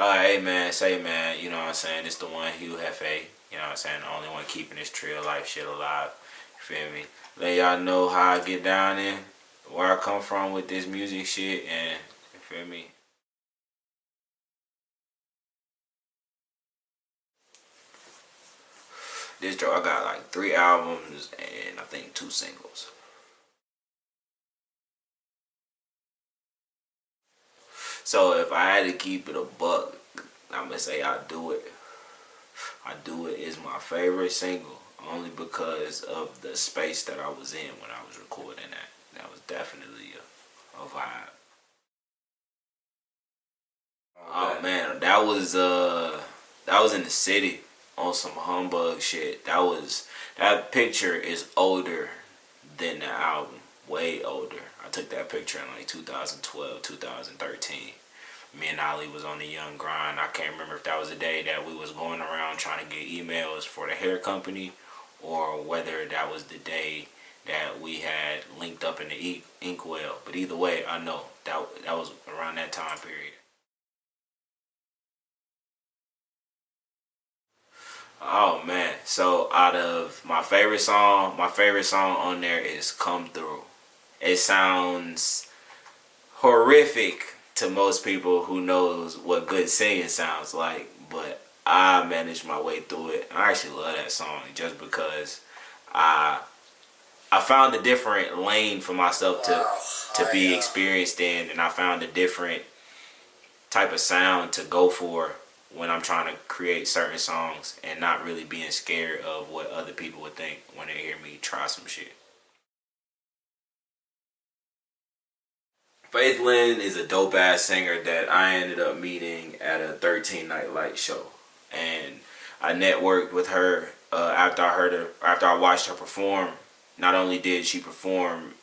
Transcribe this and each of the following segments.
Hey man, say man, you know what I'm saying? It's the one Hugh Jefe, you know what I'm saying? The only one keeping this trio life shit alive. You feel me? Let y'all know how I get down in, where I come from with this music shit, and you feel me? This joke, I got like 3 albums and I think 2 singles. So if I had to keep it a buck, I'm gonna say I do it. I do it is my favorite single, only because of the space that I was in when I was recording that. That was definitely a vibe. Oh man, that was in the city on some humbug shit. That picture is older than the album, way older. I took that picture in like 2012, 2013. Me and Ali was on the young grind. I can't remember if that was the day that we was going around trying to get emails for the hair company, or whether that was the day that we had linked up in the inkwell. But either way, I know that was around that time period. Oh man! So out of my favorite song on there is "Come Through." It sounds horrific to most people who knows what good singing sounds like, but I managed my way through it. I actually love that song just because I I found a different lane for myself to be experienced in, and I found a different type of sound to go for when I'm trying to create certain songs and not really being scared of what other people would think when they hear me try some shit. Faith Lynn is a dope ass singer that I ended up meeting at a 13 Night Light show, and I networked with her after I watched her perform. Not only did she perform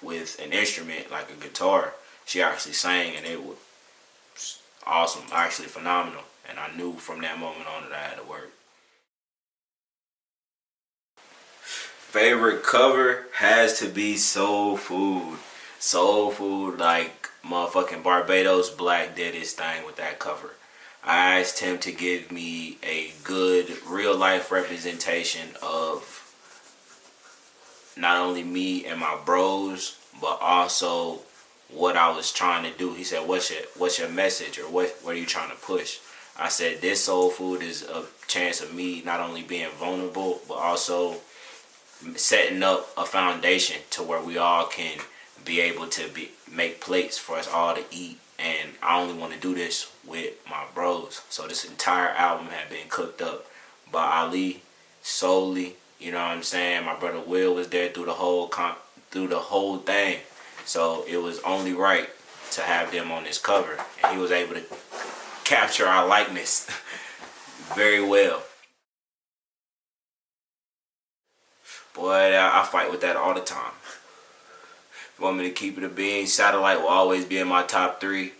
with an instrument like a guitar, she actually sang, and it was awesome, actually phenomenal. And I knew from that moment on that I had to work. Favorite cover has to be Soul Food. Soul Food, like motherfucking Barbados Black did his thing with that cover. I asked him to give me a good real life representation of not only me and my bros, but also what I was trying to do. He said, "What's your message, or what are you trying to push?" I said, "This Soul Food is a chance of me not only being vulnerable, but also setting up a foundation to where we all can be able to make plates for us all to eat. And I only want to do this with my bros." So this entire album had been cooked up by Ali solely. You know what I'm saying? My brother Will was there through the whole thing. So it was only right to have them on this cover, and he was able to capture our likeness very well. Boy, I fight with that all the time. If you want me to keep it a bean, Satellite will always be in my top three,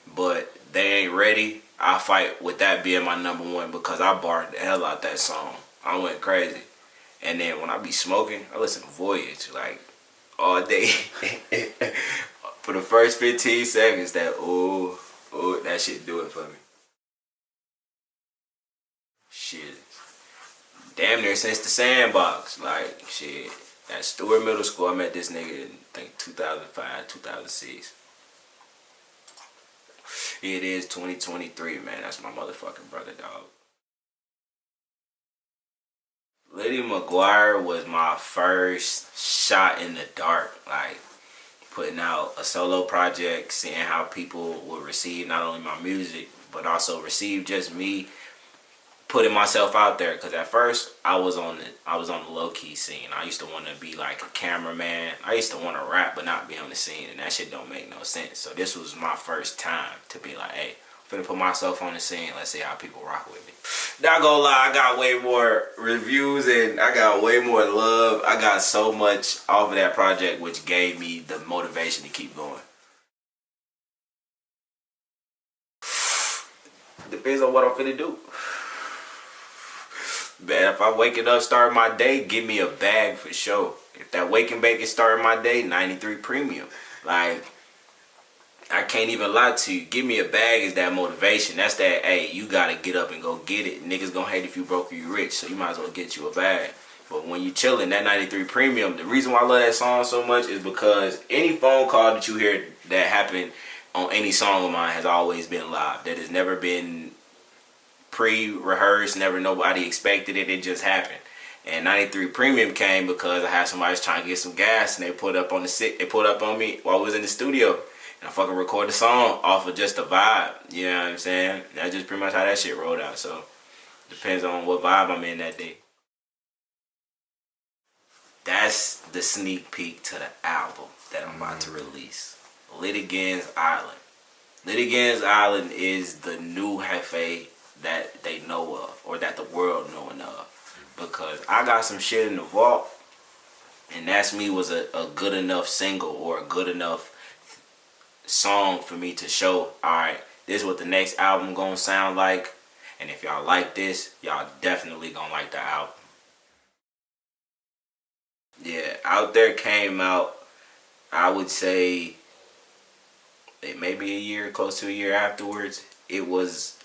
but they ain't ready. I fight with that being my number one because I barred the hell out that song. I went crazy. And then when I be smoking, I listen to Voyage like all day. For the first 15 seconds, that shit do it for me. Shit. Damn near since the Sandbox. Like, shit. At Stewart Middle School, I met this nigga in, I think, 2005, 2006. It is 2023, man. That's my motherfucking brother, dog. Liddy McGuire was my first shot in the dark. Like, putting out a solo project, seeing how people would receive not only my music, but also receive just me putting myself out there. Because at first I was on the low key scene. I used to want to be like a cameraman. I used to want to rap but not be on the scene, and that shit don't make no sense. So this was my first time to be like, hey, I'm finna put myself on the scene. Let's see how people rock with me. Not gonna lie, I got way more reviews and I got way more love. I got so much off of that project, which gave me the motivation to keep going. Depends on what I'm finna do. Man, if I'm waking up, starting my day, give me a bag for sure. If that wake and bake is starting my day, 93 premium. Like, I can't even lie to you. Give me a bag is that motivation. That's that, hey, you gotta get up and go get it. Niggas gonna hate if you broke or you rich, so you might as well get you a bag. But when you chillin', that 93 Premium, the reason why I love that song so much is because any phone call that you hear that happened on any song of mine has always been live. That has never been pre-rehearsed, never nobody expected it, it just happened. And 93 Premium came because I had somebody trying to get some gas and they put up on me while I was in the studio. And I fucking recorded the song off of just a vibe. You know what I'm saying? That's just pretty much how that shit rolled out. So depends on what vibe I'm in that day. That's the sneak peek to the album that I'm about to release. Lit Again's Island. Lit Again's Island is the new Jefe that they know of, or that the world knowing of. Because I got some shit in the vault, and That's Me was a good enough single or a good enough song for me to show, alright, this is what the next album gonna sound like, and if y'all like this, y'all definitely gonna like the album. Yeah, Out There came out, I would say, maybe a year, close to a year afterwards. It was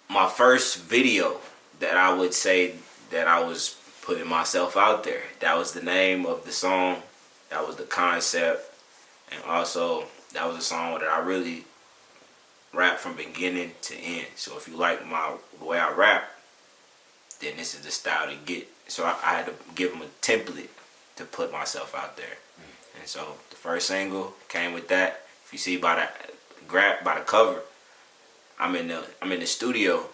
my first video that I would say that I was putting myself out there. That was the name of the song. That was the concept. And also, that was a song that I really rap from beginning to end. So if you like the way I rap, then this is the style to get. So I had to give them a template to put myself out there. And so the first single came with that. If you see by the cover, I'm in the studio,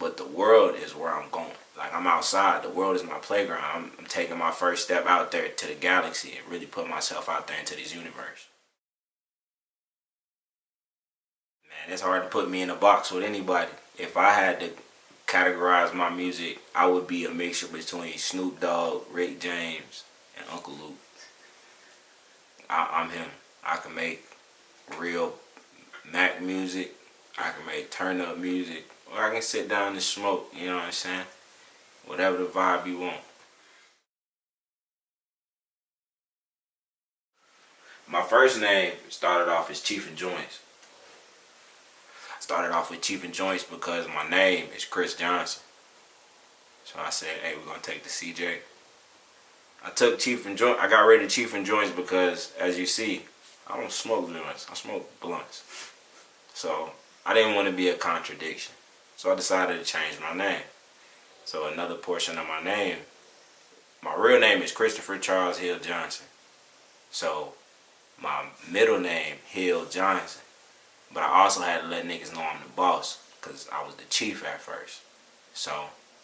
but the world is where I'm going. Like, I'm outside. The world is my playground. I'm taking my first step out there to the galaxy and really put myself out there into this universe. Man, it's hard to put me in a box with anybody. If I had to categorize my music, I would be a mixture between Snoop Dogg, Rick James, and Uncle Luke. I'm him. I can make real Mac music. I can make turn up music. Or I can sit down and smoke. You know what I'm saying? Whatever the vibe you want. My first name started off as Chief and Joints. I started off with Chief and Joints because my name is Chris Johnson. So I said, hey, we're going to take the CJ. I took Chief and Joints. I got rid of Chief and Joints because, as you see, I don't smoke joints. I smoke blunts. So I didn't want to be a contradiction. So I decided to change my name. So another portion of my name, my real name is Christopher Charles Hill Johnson. So my middle name, Hill Johnson. But I also had to let niggas know I'm the boss because I was the chief at first. So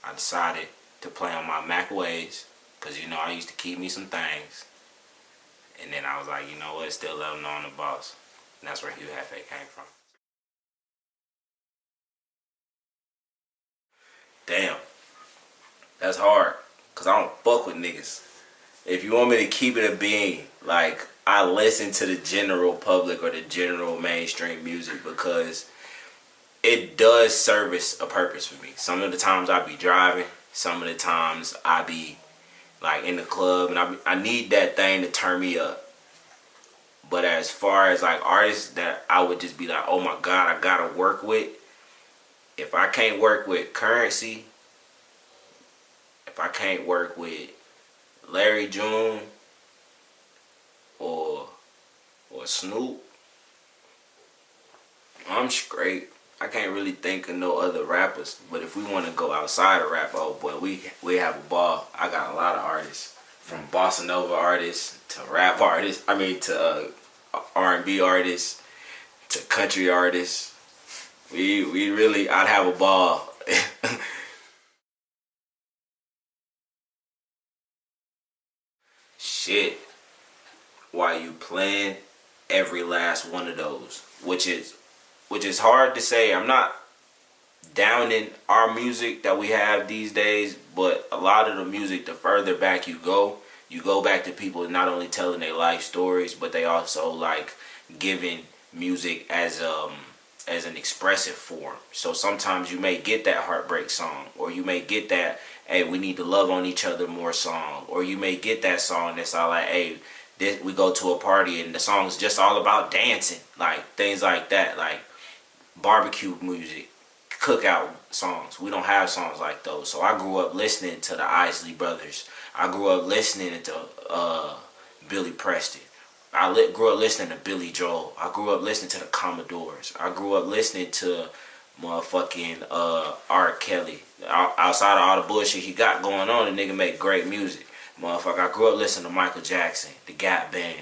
I decided to play on my Mac ways because, you know, I used to keep me some things. And then I was like, you know what, still let them know I'm the boss. And that's where Hugh Jefe came from. Damn. That's hard. Because I don't fuck with niggas. If you want me to keep it a being, like, I listen to the general public or the general mainstream music because it does service a purpose for me. Some of the times I be driving. Some of the times I be, like, in the club. And I need that thing to turn me up. But as far as, like, artists that I would just be like, oh my God, I gotta work with. If I can't work with Currency, if I can't work with Larry June or Snoop, I'm straight. I can't really think of no other rappers. But if we want to go outside of rap, oh boy, we have a ball. I got a lot of artists, from bossa nova artists to rap artists. I mean to R&B artists to country artists. We really, I'd have a ball. Shit. While you playing every last one of those, which is hard to say. I'm not downing our music that we have these days, but a lot of the music, the further back you go back to people not only telling their life stories, but they also like giving music as an expressive form. So sometimes you may get that heartbreak song, or you may get that, hey, we need to love on each other more song, or you may get that song that's all like, hey, we go to a party and the song's just all about dancing, like things like that, like barbecue music, cookout songs. We don't have songs like those. So I grew up listening to the Isley Brothers. I grew up listening to Billy Preston. Grew up listening to Billy Joel. I grew up listening to the Commodores. I grew up listening to motherfucking R. Kelly. Outside of all the bullshit he got going on, the nigga make great music. Motherfucker, I grew up listening to Michael Jackson, the Gap Band,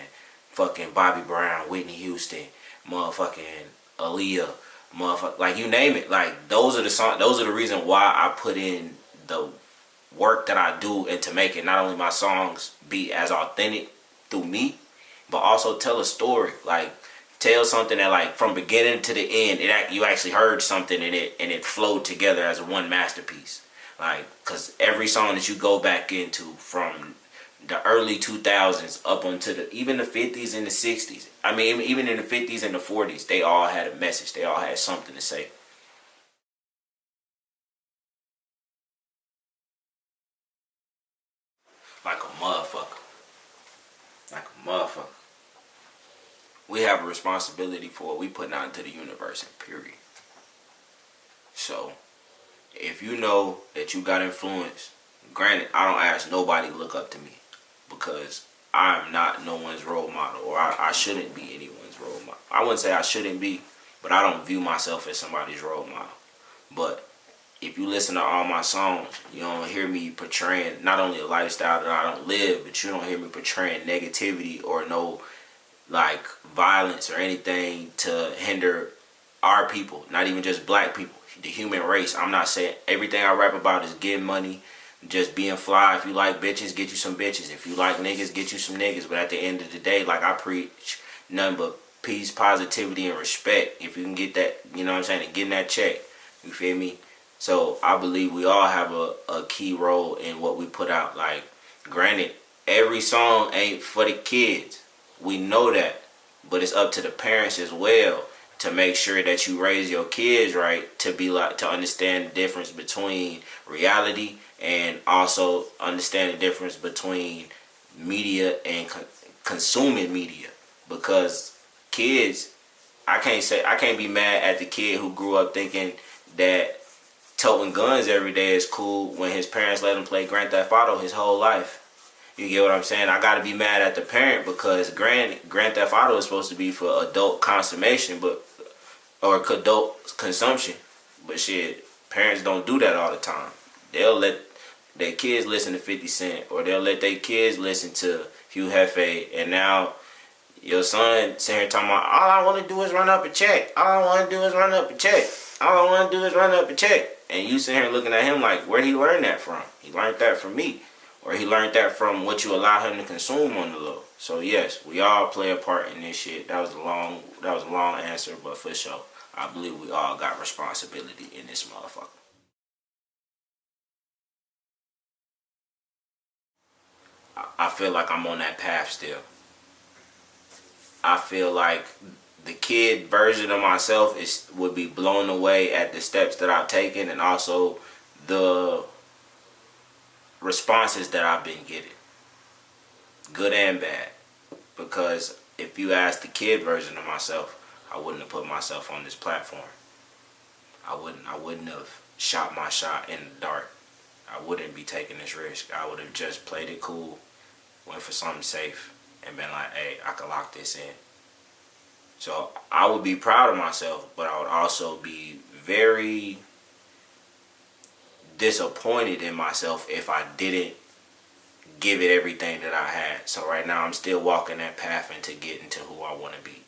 fucking Bobby Brown, Whitney Houston, motherfucking Aaliyah, motherfucker, like you name it. Like those are the songs. Those are the reason why I put in the work that I do into making not only my songs be as authentic through me, but also tell a story. Like tell something that like from beginning to the end, you actually heard something in it and it flowed together as one masterpiece. Like, cause every song that you go back into from the early 2000s up onto even the 50s and the 60s. I mean, even in the 50s and the 40s, they all had a message. They all had something to say. Like a motherfucker. Like a motherfucker. We have a responsibility for what we put out into the universe, period. So, if you know that you got influence, granted, I don't ask nobody to look up to me because I'm not no one's role model, or I shouldn't be anyone's role model. I wouldn't say I shouldn't be, but I don't view myself as somebody's role model. But if you listen to all my songs, you don't hear me portraying not only a lifestyle that I don't live, but you don't hear me portraying negativity or no like violence or anything to hinder our people, not even just black people, the human race. I'm not saying everything I rap about is getting money, just being fly. If you like bitches, get you some bitches. If you like niggas, get you some niggas. But at the end of the day, like I preach nothing but peace, positivity, and respect. If you can get that, you know what I'm saying, and getting that check. You feel me? So I believe we all have a key role in what we put out. Like, granted, every song ain't for the kids. We know that. But it's up to the parents as well to make sure that you raise your kids right, to be like, to understand the difference between reality and also understand the difference between media and consuming media. Because kids, I can't be mad at the kid who grew up thinking that toting guns every day is cool when his parents let him play Grand Theft Auto his whole life. You get what I'm saying? I gotta be mad at the parent because Grand Theft Auto is supposed to be for adult consummation, or adult consumption. But shit, parents don't do that all the time. They'll let their kids listen to 50 Cent, or they'll let their kids listen to Hugh Jefe, and now your son sitting here talking about, all I want to do is run up a check. All I want to do is run up a check. All I want to do is run up a check. And you sitting here looking at him like, where'd he learn that from? He learned that from me. Or he learned that from what you allow him to consume on the low. So yes, we all play a part in this shit. That was a long answer, but for sure, I believe we all got responsibility in this motherfucker. I feel like I'm on that path still. I feel like the kid version of myself would be blown away at the steps that I've taken, and also the responses that I've been getting, good and bad. Because if you ask the kid version of myself, I wouldn't have put myself on this platform. I wouldn't have shot my shot in the dark. I wouldn't be taking this risk. I would have just played it cool, went for something safe, and been like, hey, I can lock this in. So I would be proud of myself, but I would also be very disappointed in myself if I didn't give it everything that I had. So right now I'm still walking that path into getting to who I want to be.